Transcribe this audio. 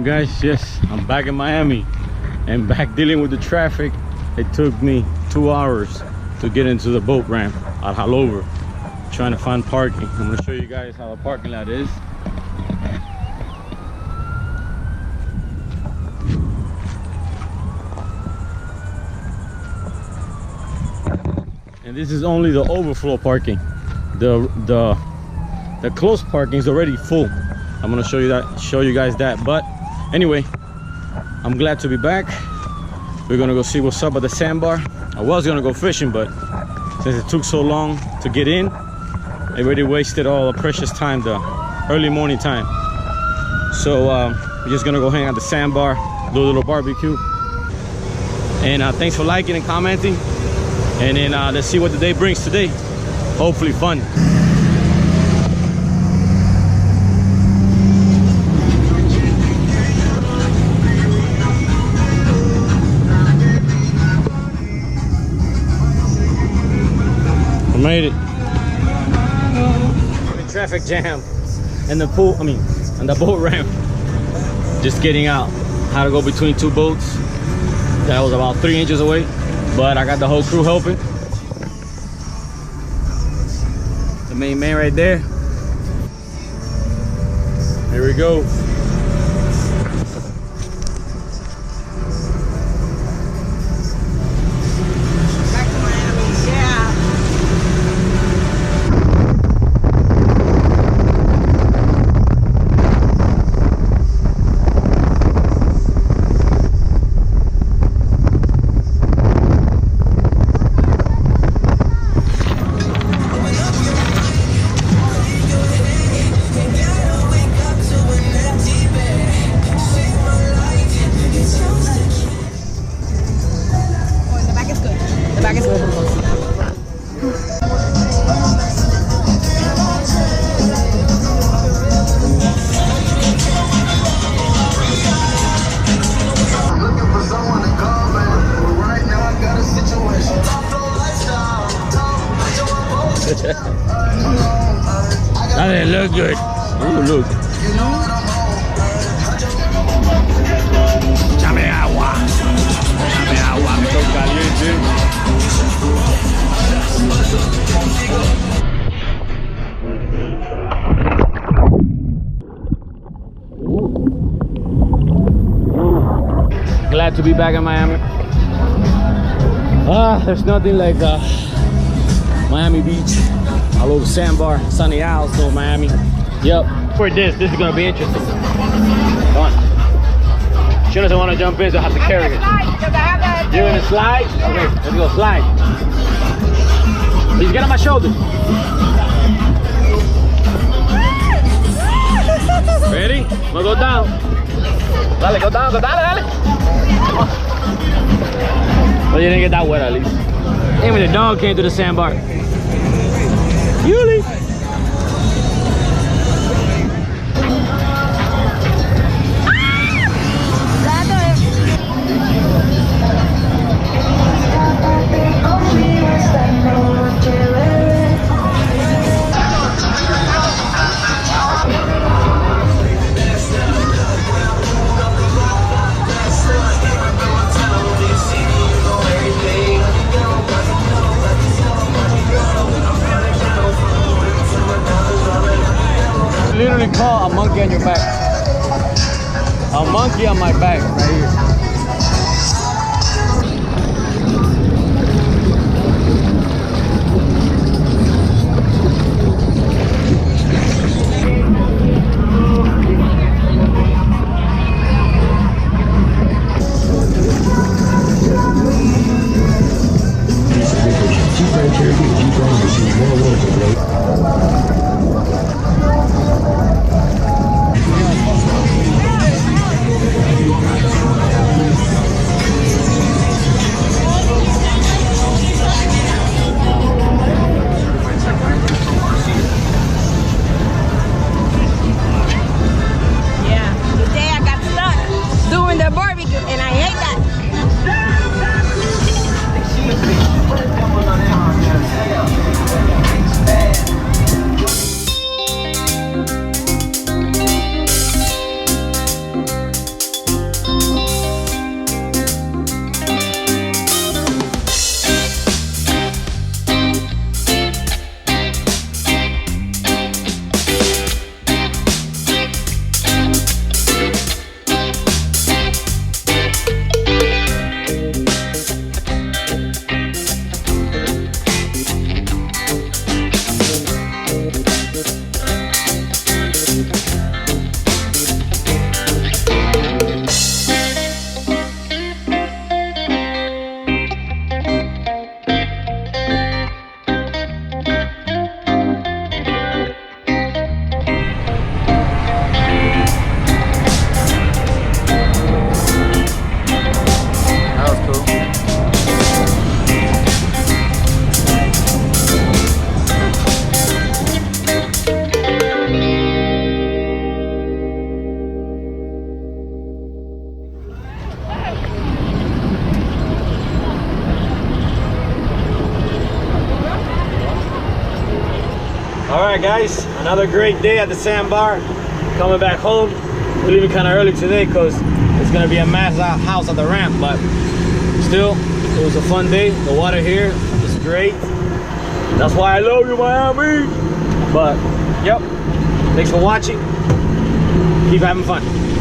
Guys, yes, I'm back in Miami and back dealing with the traffic. It took me 2 hours to get into the boat ramp at Halover, trying to find parking. I'm going to show you guys how the parking lot is. And this is only the overflow parking. The closed parking is already full. I'm going to show you guys that. But anyway, I'm glad to be back. We're gonna go see what's up at the Sandbar. I was gonna go fishing, but since it took so long to get in, I already wasted all the precious time, the early morning time. So we're just gonna go hang out the Sandbar, do a little barbecue. And thanks for liking and commenting. And then let's see what the day brings today. Hopefully fun. Made it. Traffic jam and the pool, and the boat ramp. Just getting out. Had to go between two boats. That was about 3 inches away, but I got the whole crew helping. The main man right there. Here we go. That didn't look good. Ooh, look. Chame agua. Chame agua. Me toca caliente. Glad to be back in Miami. There's nothing like Miami Beach. I love Sandbar, sunny house, so Miami. Yep. For this is gonna be interesting. Come on. She doesn't want to jump in, so I have to carry it. You're gonna slide? Okay, let's go slide. Please get on my shoulder. Ready? We'll go down. Dale, go down, go down, dale. Well, you didn't get that wet at least. Even the dog came to the Sandbar. Yuli. Literally call a monkey on your back. A monkey on my back right here. right, guys, another great day at the Sandbar. Coming back home. We're leaving kind of early today because it's gonna be a mass house at the ramp, but still, it was a fun day. The water here is great. That's why I love you, Miami. But yep, thanks for watching. Keep having fun.